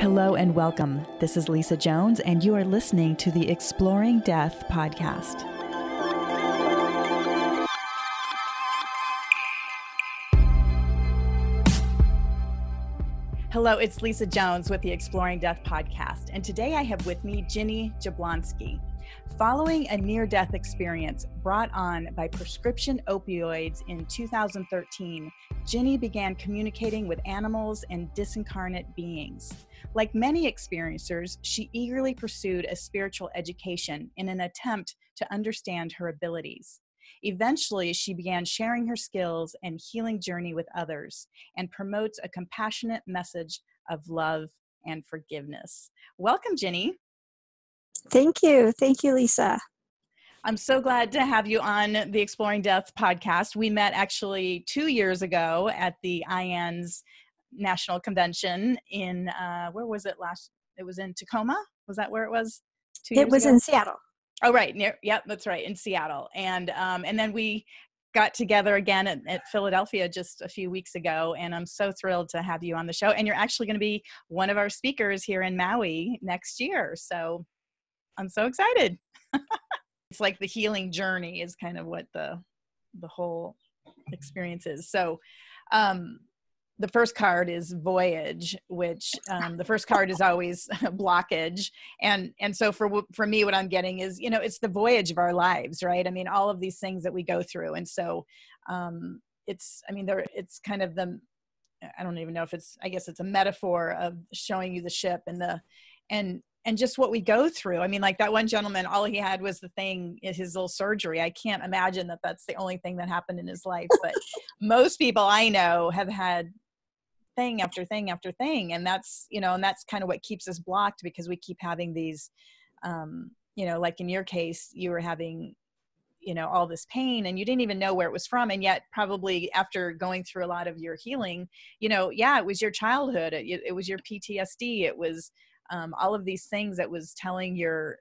Hello and welcome. This is Lisa Jones, and you are listening to the Exploring Death podcast. Hello, it's Lisa Jones with the Exploring Death podcast, and today I have with me Ginny Jablonski. Following a near-death experience brought on by prescription opioids in 2013, Ginny began communicating with animals and disincarnate beings. Like many experiencers, she eagerly pursued a spiritual education in an attempt to understand her abilities. Eventually, she began sharing her skills and healing journey with others and promotes a compassionate message of love and forgiveness. Welcome, Ginny. Thank you. Thank you, Lisa. I'm so glad to have you on the Exploring Death podcast. We met actually 2 years ago at the IANDS National Convention in, where was it last? It was in Tacoma? Was that where it was 2 years ago? It was in Seattle. Oh, right. Yep, that's right. In Seattle. And then we got together again at Philadelphia just a few weeks ago. And I'm so thrilled to have you on the show. And you're actually going to be one of our speakers here in Maui next year. So I'm so excited. It's like the healing journey is kind of what the whole experience is. So the first card is voyage, which the first card is always blockage. And so for me, what I'm getting is, it's the voyage of our lives, right? I mean, all of these things that we go through. And so it's kind of I don't even know if I guess it's a metaphor of showing you the ship and just what we go through. I mean, like that one gentleman, all he had was the thing, his little surgery. I can't imagine that that's the only thing that happened in his life. But most people I know have had thing after thing after thing. And that's, and that's kind of what keeps us blocked, because we keep having these, like in your case, you were having, all this pain and you didn't even know where it was from. And yet probably after going through a lot of your healing, it was your childhood. It was your PTSD. It was, all of these things that was telling your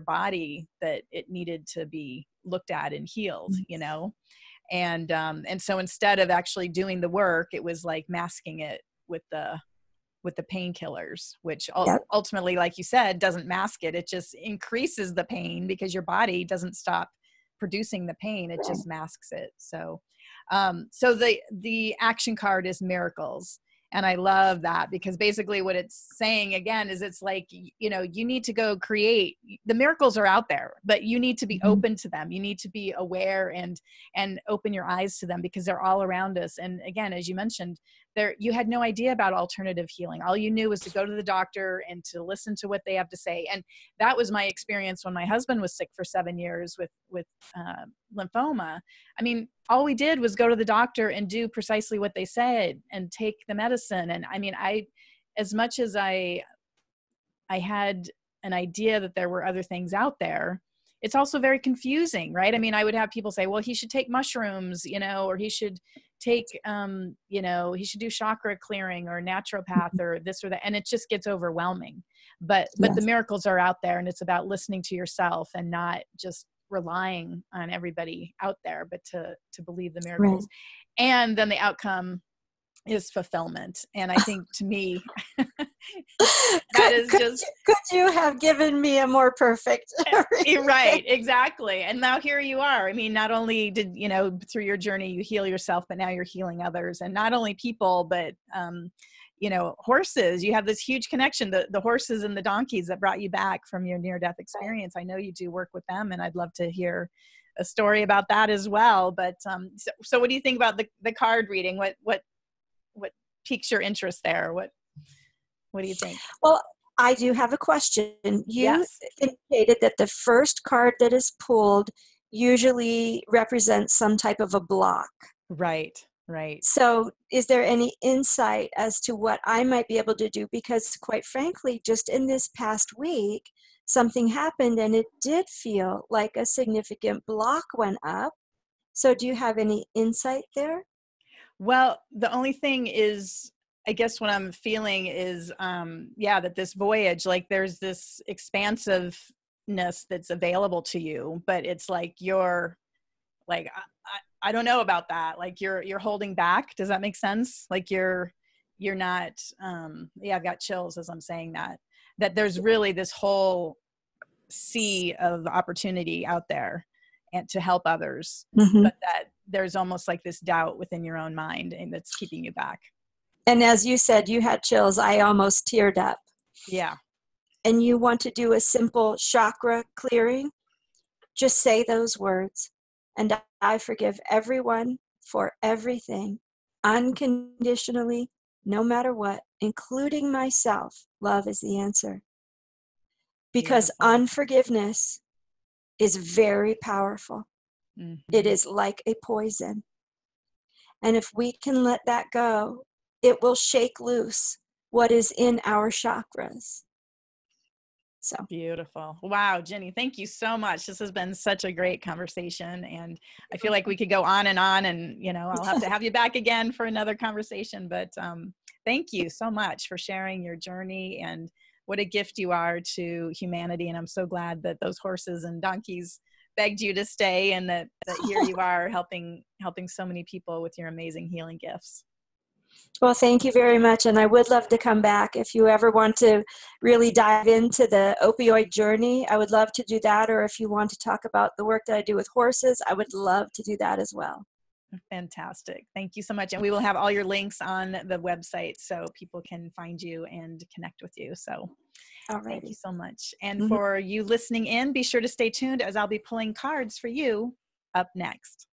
body that it needed to be looked at and healed, and so instead of actually doing the work, it was like masking it with the painkillers, which ultimately, like you said, doesn't mask it. It just increases the pain because your body doesn't stop producing the pain. It just masks it. So, so the action card is miracles. And I love that, because basically what it's saying again is it's like, you need to go create. The miracles are out there, but you need to be open to them. You need to be aware and open your eyes to them, because they're all around us. And again, as you mentioned, you had no idea about alternative healing. All you knew was to go to the doctor and to listen to what they have to say. And that was my experience when my husband was sick for 7 years with lymphoma. I mean, all we did was go to the doctor and do precisely what they said and take the medicine. And I mean, as much as I had an idea that there were other things out there, it's also very confusing, right? I mean, I would have people say, well, he should take mushrooms, or he should take, he should do chakra clearing or naturopath or this or that. And it just gets overwhelming. But the miracles are out there, and it's about listening to yourself and not just relying on everybody out there, but to believe the miracles. Right. And then the outcome is fulfillment. And I think, to me, could you have given me a more perfect right, exactly. And now here you are. I mean, not only did through your journey you heal yourself, but now you're healing others, and not only people, but horses. You have this huge connection, the horses and the donkeys that brought you back from your near-death experience. I know you do work with them, and I'd love to hear a story about that as well. But so what do you think about the card reading? What piques your interest there? What do you think? Well, I do have a question. You indicated that the first card that is pulled usually represents some type of a block. Right. So is there any insight as to what I might be able to do? Because quite frankly, just in this past week, something happened and it did feel like a significant block went up. So do you have any insight there? Well, the only thing is, I guess what I'm feeling is, that this voyage, like there's this expansiveness that's available to you, but it's like you're like, I don't know about that. Like you're holding back. Does that make sense? Like you're you're not, yeah, I've got chills as I'm saying that there's really this whole sea of opportunity out there and to help others, Mm-hmm. but that there's almost like this doubt within your own mind and that's keeping you back. And as you said, you had chills. I almost teared up. Yeah. And you want to do a simple chakra clearing, just say those words. And I forgive everyone for everything, unconditionally, no matter what, including myself. Love is the answer. Because Beautiful. unforgiveness is very powerful. Mm-hmm. It is like a poison. And if we can let that go, it will shake loose what is in our chakras. So beautiful. Wow, Ginny, thank you so much. This has been such a great conversation, and I feel like we could go on, and you know, I'll have to have you back again for another conversation, but thank you so much for sharing your journey and what a gift you are to humanity. And I'm so glad that those horses and donkeys begged you to stay, and that here you are helping so many people with your amazing healing gifts. well, thank you very much. And I would love to come back if you ever want to really dive into the opioid journey. I would love to do that. Or if you want to talk about the work that I do with horses, I would love to do that as well. Fantastic. Thank you so much. And we will have all your links on the website so people can find you and connect with you. So thank you so much. And for you listening in, be sure to stay tuned as I'll be pulling cards for you up next.